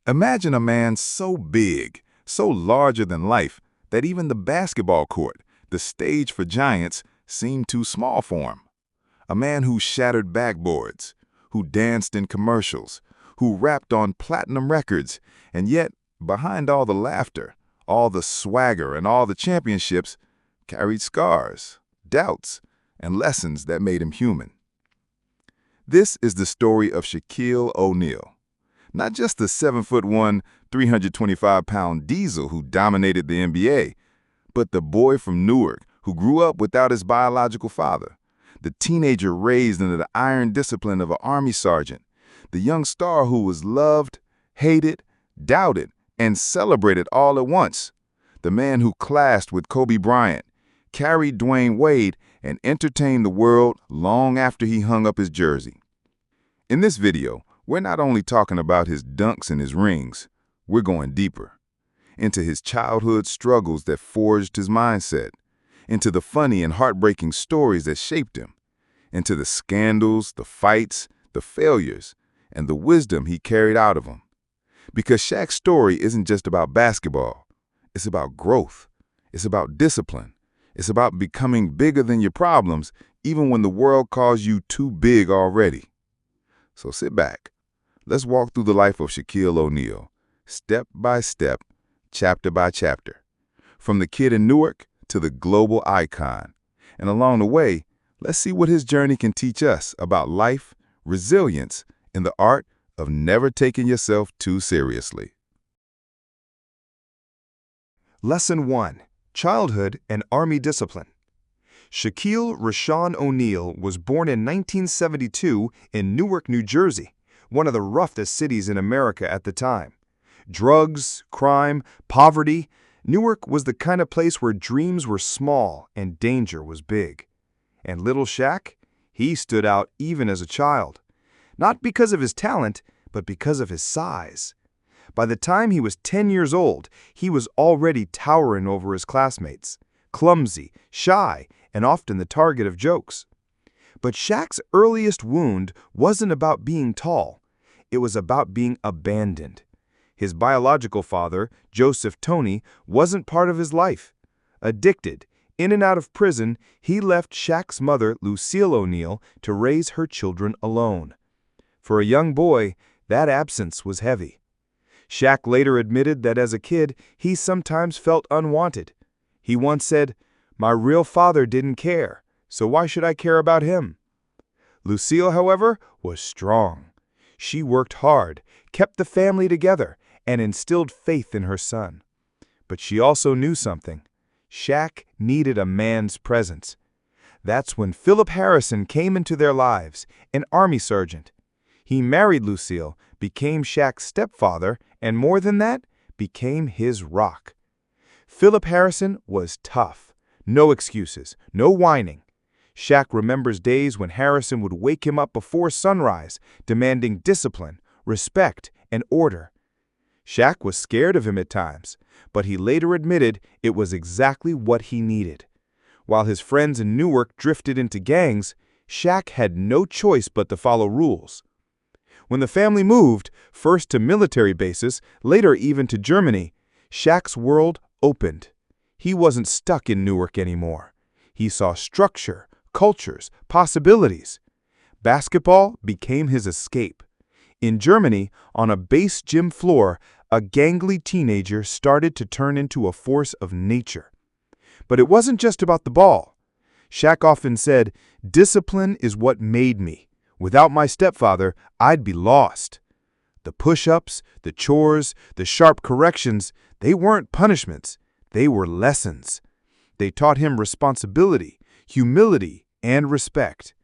Imagine a man so big, so larger than life, that even the basketball court, the stage for giants, seemed too small for him. A man who shattered backboards, who danced in commercials, who rapped on platinum records, and yet, behind all the laughter, all the swagger, and all the championships, carried scars, doubts, and lessons that made him human. This is the story of Shaquille O'Neal. Not just the 7'1", 325-pound diesel who dominated the NBA, but the boy from Newark who grew up without his biological father, the teenager raised under the iron discipline of an army sergeant, the young star who was loved, hated, doubted, and celebrated all at once, the man who clashed with Kobe Bryant, carried Dwyane Wade, and entertained the world long after he hung up his jersey. In this video, we're not only talking about his dunks and his rings, we're going deeper. Into his childhood struggles that forged his mindset, into the funny and heartbreaking stories that shaped him, into the scandals, the fights, the failures, and the wisdom he carried out of them. Because Shaq's story isn't just about basketball. It's about growth. It's about discipline. It's about becoming bigger than your problems, even when the world calls you too big already. So sit back. Let's walk through the life of Shaquille O'Neal, step by step, chapter by chapter, from the kid in Newark to the global icon. And along the way, let's see what his journey can teach us about life, resilience, and the art of never taking yourself too seriously. Lesson 1. Childhood and Army Discipline. Shaquille Rashawn O'Neal was born in 1972 in Newark, New Jersey, one of the roughest cities in America at the time. Drugs, crime, poverty. Newark was the kind of place where dreams were small and danger was big. And little Shaq? He stood out even as a child. Not because of his talent, but because of his size. By the time he was 10 years old, he was already towering over his classmates, clumsy, shy, and often the target of jokes. But Shaq's earliest wound wasn't about being tall. It was about being abandoned. His biological father, Joseph Tony, wasn't part of his life. Addicted, in and out of prison, he left Shaq's mother, Lucille O'Neal, to raise her children alone. For a young boy, that absence was heavy. Shaq later admitted that as a kid, he sometimes felt unwanted. He once said, "My real father didn't care, so why should I care about him?" Lucille, however, was strong. She worked hard, kept the family together, and instilled faith in her son. But she also knew something. Shaq needed a man's presence. That's when Philip Harrison came into their lives, an army sergeant. He married Lucille, became Shaq's stepfather, and more than that, became his rock. Philip Harrison was tough. No excuses, no whining. Shaq remembers days when Harrison would wake him up before sunrise, demanding discipline, respect, and order. Shaq was scared of him at times, but he later admitted it was exactly what he needed. While his friends in Newark drifted into gangs, Shaq had no choice but to follow rules. When the family moved, first to military bases, later even to Germany, Shaq's world opened. He wasn't stuck in Newark anymore. He saw structure, cultures, possibilities. Basketball became his escape. In Germany, on a base gym floor, a gangly teenager started to turn into a force of nature. But it wasn't just about the ball. Shaq often said, "Discipline is what made me. Without my stepfather, I'd be lost." The push-ups, the chores, the sharp corrections, they weren't punishments. They were lessons. They taught him responsibility, humility, and respect.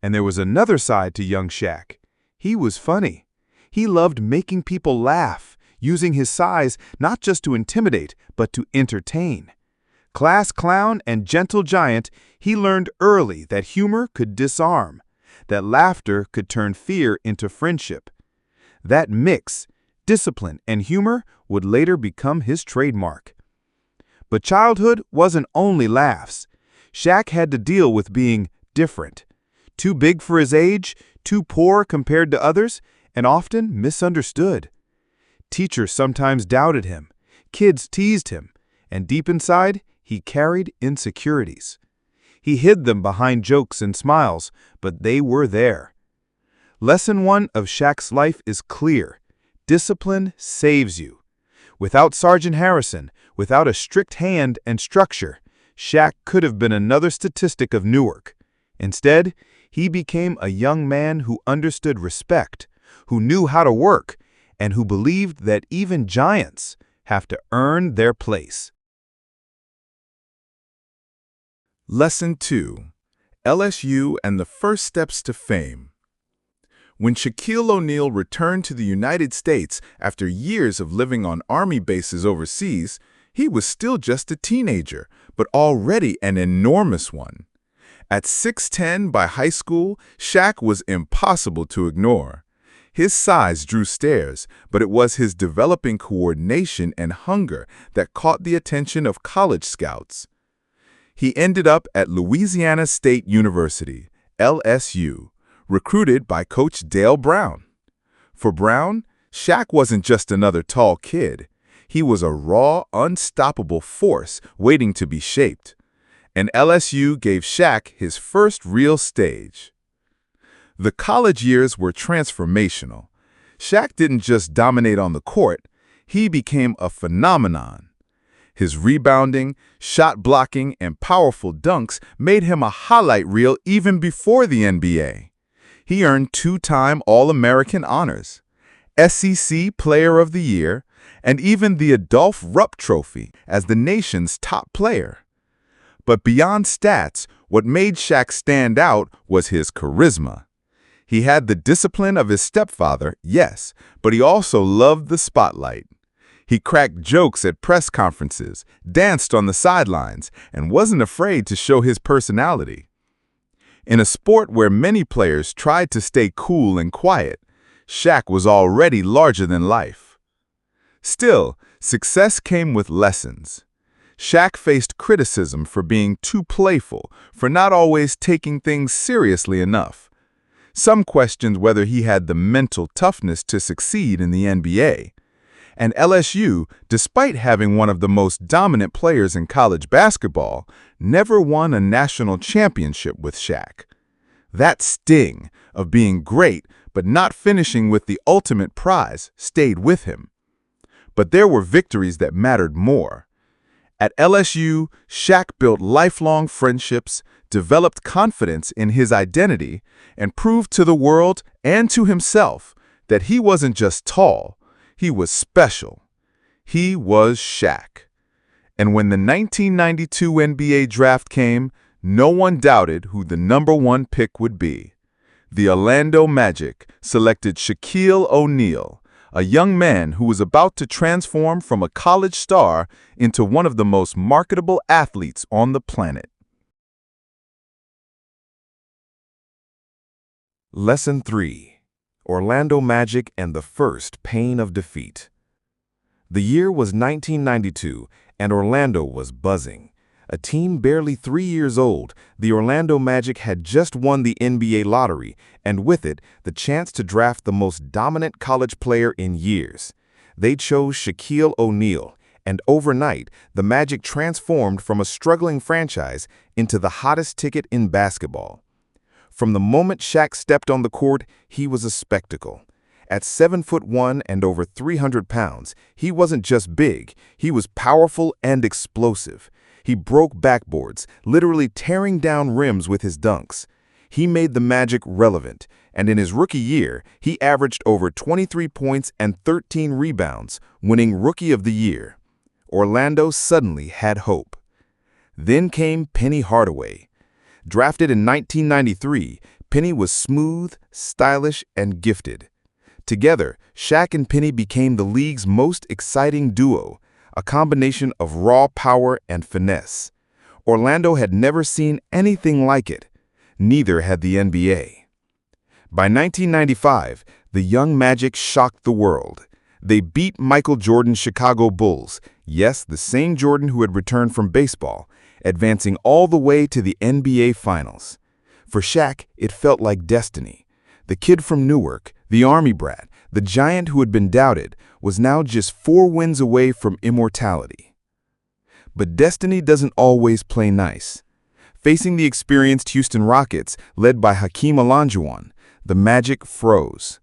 And there was another side to young Shaq. He was funny. He loved making people laugh, using his size not just to intimidate, but to entertain. Class clown and gentle giant, he learned early that humor could disarm, that laughter could turn fear into friendship. That mix, discipline and humor, would later become his trademark. But childhood wasn't only laughs. Shaq had to deal with being different. Too big for his age, too poor compared to others, and often misunderstood. Teachers sometimes doubted him. Kids teased him. And deep inside, he carried insecurities. He hid them behind jokes and smiles, but they were there. Lesson 1 of Shaq's life is clear. Discipline saves you. Without Sergeant Harrison, without a strict hand and structure, Shaq could have been another statistic of Newark. Instead, he became a young man who understood respect, who knew how to work, and who believed that even giants have to earn their place. Lesson 2: LSU and the First Steps to Fame. When Shaquille O'Neal returned to the United States after years of living on Army bases overseas, he was still just a teenager, but already an enormous one. At 6'10" by high school, Shaq was impossible to ignore. His size drew stares, but it was his developing coordination and hunger that caught the attention of college scouts. He ended up at Louisiana State University, LSU, recruited by Coach Dale Brown. For Brown, Shaq wasn't just another tall kid. He was a raw, unstoppable force waiting to be shaped. And LSU gave Shaq his first real stage. The college years were transformational. Shaq didn't just dominate on the court, he became a phenomenon. His rebounding, shot blocking, and powerful dunks made him a highlight reel even before the NBA. He earned 2-time All-American honors, SEC Player of the Year, and even the Adolph Rupp Trophy as the nation's top player. But beyond stats, what made Shaq stand out was his charisma. He had the discipline of his stepfather, yes, but he also loved the spotlight. He cracked jokes at press conferences, danced on the sidelines, and wasn't afraid to show his personality. In a sport where many players tried to stay cool and quiet, Shaq was already larger than life. Still, success came with lessons. Shaq faced criticism for being too playful, for not always taking things seriously enough. Some questioned whether he had the mental toughness to succeed in the NBA. And LSU, despite having one of the most dominant players in college basketball, never won a national championship with Shaq. That sting of being great but not finishing with the ultimate prize stayed with him. But there were victories that mattered more. At LSU, Shaq built lifelong friendships, developed confidence in his identity, and proved to the world and to himself that he wasn't just tall, he was special. He was Shaq. And when the 1992 NBA draft came, no one doubted who the #1 pick would be. The Orlando Magic selected Shaquille O'Neal, a young man who was about to transform from a college star into one of the most marketable athletes on the planet. Lesson 3: Orlando Magic and the First Pain of Defeat. The year was 1992, and Orlando was buzzing. A team barely 3 years old, the Orlando Magic had just won the NBA lottery, and with it, the chance to draft the most dominant college player in years. They chose Shaquille O'Neal, and overnight, the Magic transformed from a struggling franchise into the hottest ticket in basketball. From the moment Shaq stepped on the court, he was a spectacle. At 7'1" and over 300 pounds, he wasn't just big, he was powerful and explosive. He broke backboards, literally tearing down rims with his dunks. He made the Magic relevant, and in his rookie year, he averaged over 23 points and 13 rebounds, winning Rookie of the Year. Orlando suddenly had hope. Then came Penny Hardaway. Drafted in 1993, Penny was smooth, stylish, and gifted. Together, Shaq and Penny became the league's most exciting duo, a combination of raw power and finesse. Orlando had never seen anything like it. Neither had the NBA. By 1995, the young Magic shocked the world. They beat Michael Jordan's Chicago Bulls, yes, the same Jordan who had returned from baseball, advancing all the way to the NBA Finals. For Shaq, it felt like destiny. The kid from Newark, the Army brat, The giant who had been doubted was now just 4 wins away from immortality. But destiny doesn't always play nice. Facing the experienced Houston Rockets, led by Hakeem Olajuwon, the magic froze.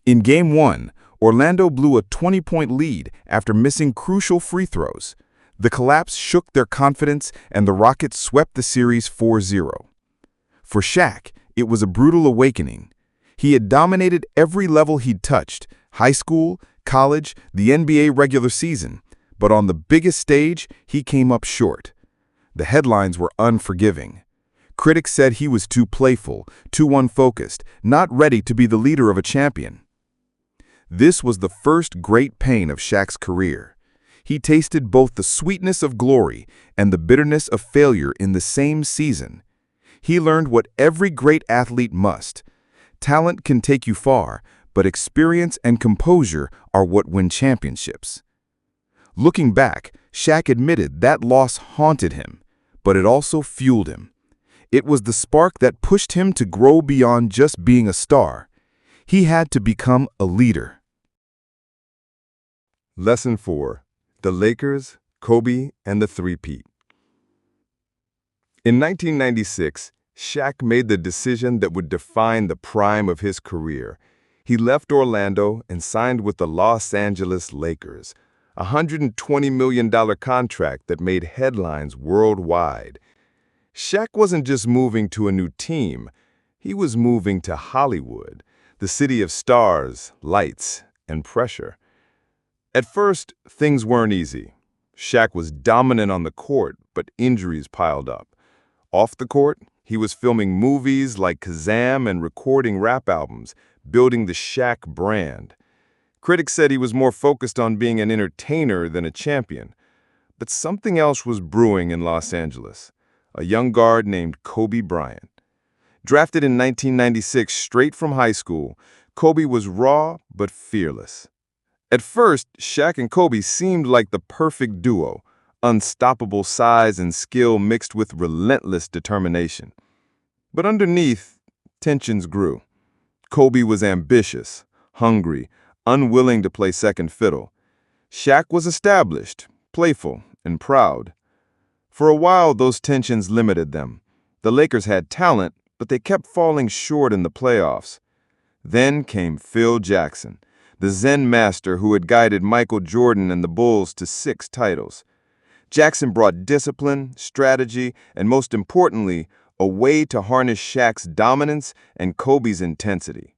In Game 1, Orlando blew a 20-point lead after missing crucial free throws. The collapse shook their confidence, and the Rockets swept the series 4-0. For Shaq, it was a brutal awakening. He had dominated every level he'd touched, high school, college, the NBA regular season, but on the biggest stage, he came up short. The headlines were unforgiving. Critics said he was too playful, too unfocused, not ready to be the leader of a champion. This was the first great pain of Shaq's career. He tasted both the sweetness of glory and the bitterness of failure in the same season. He learned what every great athlete must. Talent can take you far, but experience and composure are what win championships. Looking back, Shaq admitted that loss haunted him, but it also fueled him. It was the spark that pushed him to grow beyond just being a star. He had to become a leader. Lesson 4. The Lakers, Kobe, and the three-peat. In 1996, Shaq made the decision that would define the prime of his career. He left Orlando and signed with the Los Angeles Lakers, a $120 million contract that made headlines worldwide. Shaq wasn't just moving to a new team, he was moving to Hollywood, the city of stars, lights, and pressure. At first, things weren't easy. Shaq was dominant on the court, but injuries piled up. Off the court, he was filming movies like Kazam and recording rap albums, building the Shaq brand. Critics said he was more focused on being an entertainer than a champion. But something else was brewing in Los Angeles. A young guard named Kobe Bryant. Drafted in 1996 straight from high school, Kobe was raw but fearless. At first, Shaq and Kobe seemed like the perfect duo, unstoppable size and skill mixed with relentless determination. But underneath, tensions grew. Kobe was ambitious, hungry, unwilling to play second fiddle. Shaq was established, playful, and proud. For a while, those tensions limited them. The Lakers had talent, but they kept falling short in the playoffs. Then came Phil Jackson, the Zen master who had guided Michael Jordan and the Bulls to 6 titles. Jackson brought discipline, strategy, and most importantly, a way to harness Shaq's dominance and Kobe's intensity.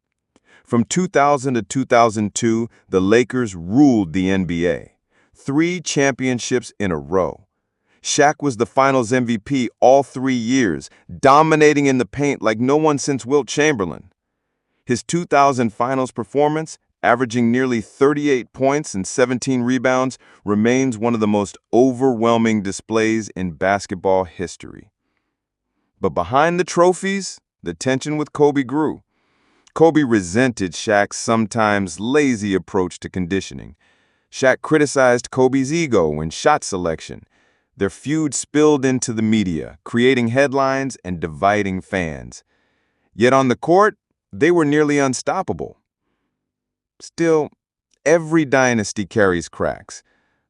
From 2000 to 2002, the Lakers ruled the NBA. 3 championships in a row. Shaq was the Finals MVP all 3 years, dominating in the paint like no one since Wilt Chamberlain. His 2000 Finals performance, averaging nearly 38 points and 17 rebounds, remains one of the most overwhelming displays in basketball history. But behind the trophies, the tension with Kobe grew. Kobe resented Shaq's sometimes lazy approach to conditioning. Shaq criticized Kobe's ego and shot selection. Their feud spilled into the media, creating headlines and dividing fans. Yet on the court, they were nearly unstoppable. Still, every dynasty carries cracks.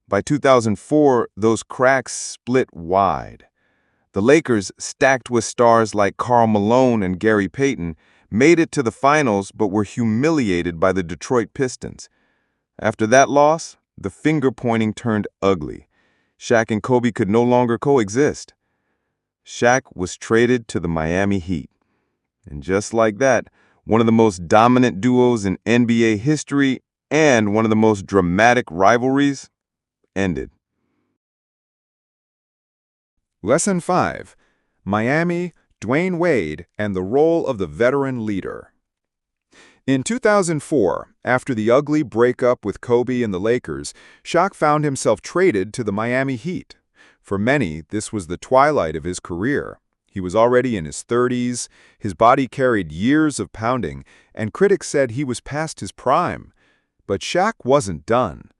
By 2004, those cracks split wide. The Lakers, stacked with stars like Karl Malone and Gary Payton, made it to the finals but were humiliated by the Detroit Pistons. After that loss, the finger-pointing turned ugly. Shaq and Kobe could no longer coexist. Shaq was traded to the Miami Heat. And just like that, one of the most dominant duos in NBA history and one of the most dramatic rivalries ended. Lesson 5. Miami, Dwyane Wade, and the role of the veteran leader. In 2004, after the ugly breakup with Kobe and the Lakers, Shaq found himself traded to the Miami Heat. For many, this was the twilight of his career. He was already in his 30s, his body carried years of pounding, and critics said he was past his prime. But Shaq wasn't done.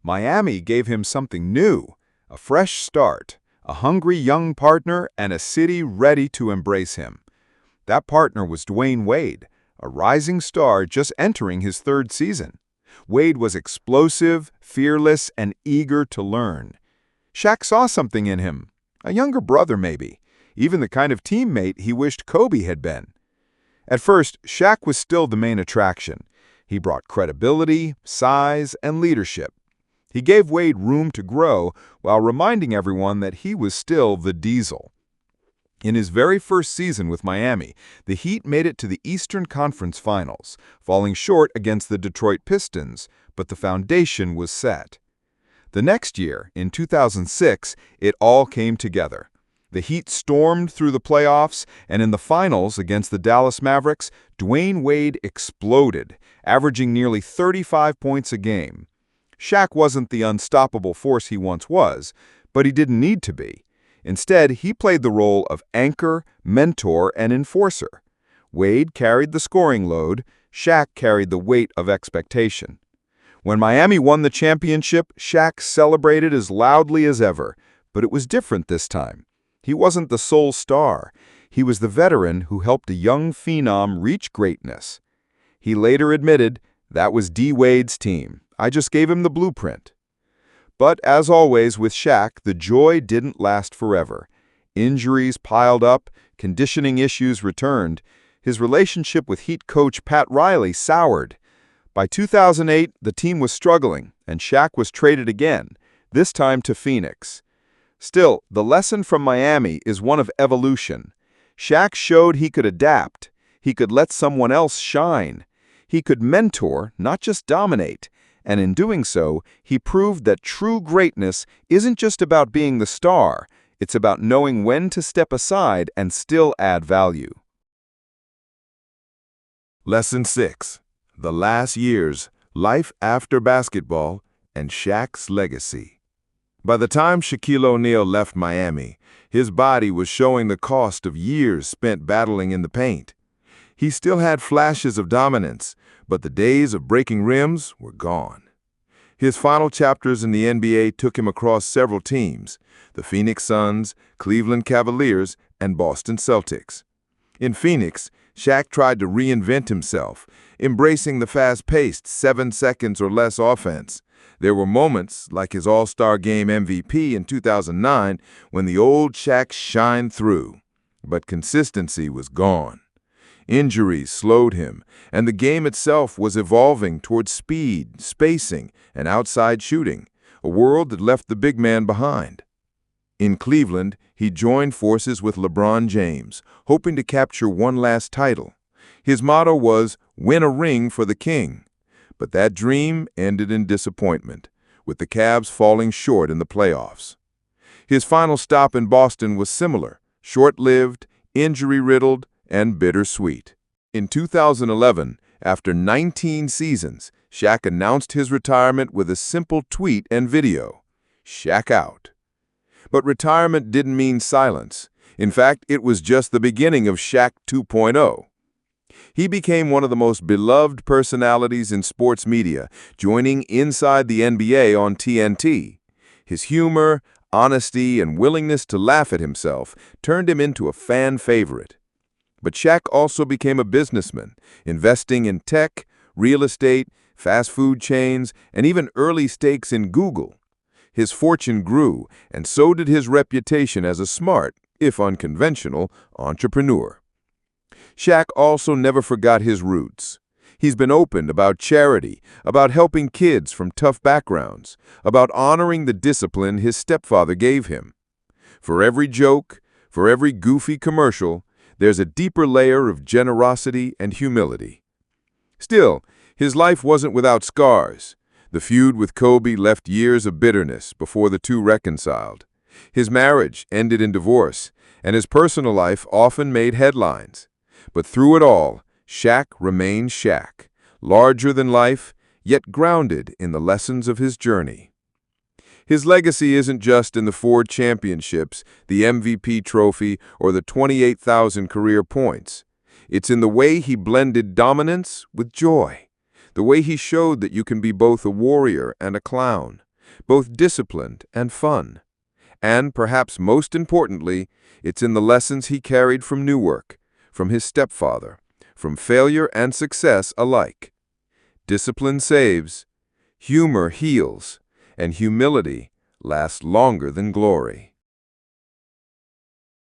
Miami gave him something new, a fresh start, a hungry young partner, and a city ready to embrace him. That partner was Dwyane Wade, a rising star just entering his third season. Wade was explosive, fearless, and eager to learn. Shaq saw something in him, a younger brother maybe, even the kind of teammate he wished Kobe had been. At first, Shaq was still the main attraction. He brought credibility, size, and leadership. He gave Wade room to grow while reminding everyone that he was still the Diesel. In his very first season with Miami, the Heat made it to the Eastern Conference Finals, falling short against the Detroit Pistons, but the foundation was set. The next year, in 2006, it all came together. The Heat stormed through the playoffs, and in the finals against the Dallas Mavericks, Dwyane Wade exploded, averaging nearly 35 points a game. Shaq wasn't the unstoppable force he once was, but he didn't need to be. Instead, he played the role of anchor, mentor, and enforcer. Wade carried the scoring load, Shaq carried the weight of expectation. When Miami won the championship, Shaq celebrated as loudly as ever, but it was different this time. He wasn't the sole star. He was the veteran who helped a young phenom reach greatness. He later admitted, "That was D. Wade's team. I just gave him the blueprint." But as always with Shaq, the joy didn't last forever. Injuries piled up, conditioning issues returned. His relationship with Heat coach Pat Riley soured. By 2008, the team was struggling, and Shaq was traded again, this time to Phoenix. Still, the lesson from Miami is one of evolution. Shaq showed he could adapt. He could let someone else shine. He could mentor, not just dominate. And in doing so, he proved that true greatness isn't just about being the star. It's about knowing when to step aside and still add value. Lesson 6. The Last Years, Life After Basketball, and Shaq's Legacy. By the time Shaquille O'Neal left Miami, his body was showing the cost of years spent battling in the paint. He still had flashes of dominance, but the days of breaking rims were gone. His final chapters in the NBA took him across several teams: the Phoenix Suns, Cleveland Cavaliers, and Boston Celtics. In Phoenix, Shaq tried to reinvent himself, embracing the fast-paced 7 seconds or less offense. There were moments, like his All-Star Game MVP in 2009, when the old Shaq shined through. But consistency was gone. Injuries slowed him, and the game itself was evolving towards speed, spacing, and outside shooting, a world that left the big man behind. In Cleveland, he joined forces with LeBron James, hoping to capture one last title. His motto was, "Win a ring for the king." But that dream ended in disappointment, with the Cavs falling short in the playoffs. His final stop in Boston was similar, short-lived, injury-riddled, and bittersweet. In 2011, after 19 seasons, Shaq announced his retirement with a simple tweet and video: "Shaq out." But retirement didn't mean silence. In fact, it was just the beginning of Shaq 2.0. He became one of the most beloved personalities in sports media, joining Inside the NBA on TNT. His humor, honesty, and willingness to laugh at himself turned him into a fan favorite. But Shaq also became a businessman, investing in tech, real estate, fast food chains, and even early stakes in Google. His fortune grew, and so did his reputation as a smart, if unconventional, entrepreneur. Shaq also never forgot his roots. He's been open about charity, about helping kids from tough backgrounds, about honoring the discipline his stepfather gave him. For every joke, for every goofy commercial, there's a deeper layer of generosity and humility. Still, his life wasn't without scars. The feud with Kobe left years of bitterness before the two reconciled. His marriage ended in divorce, and his personal life often made headlines. But through it all, Shaq remained Shaq, larger than life, yet grounded in the lessons of his journey. His legacy isn't just in the 4 championships, the MVP trophy, or the 28,000 career points. It's in the way he blended dominance with joy, the way he showed that you can be both a warrior and a clown, both disciplined and fun. And perhaps most importantly, it's in the lessons he carried from Newark, from his stepfather, from failure and success alike. Discipline saves, humor heals, and humility lasts longer than glory.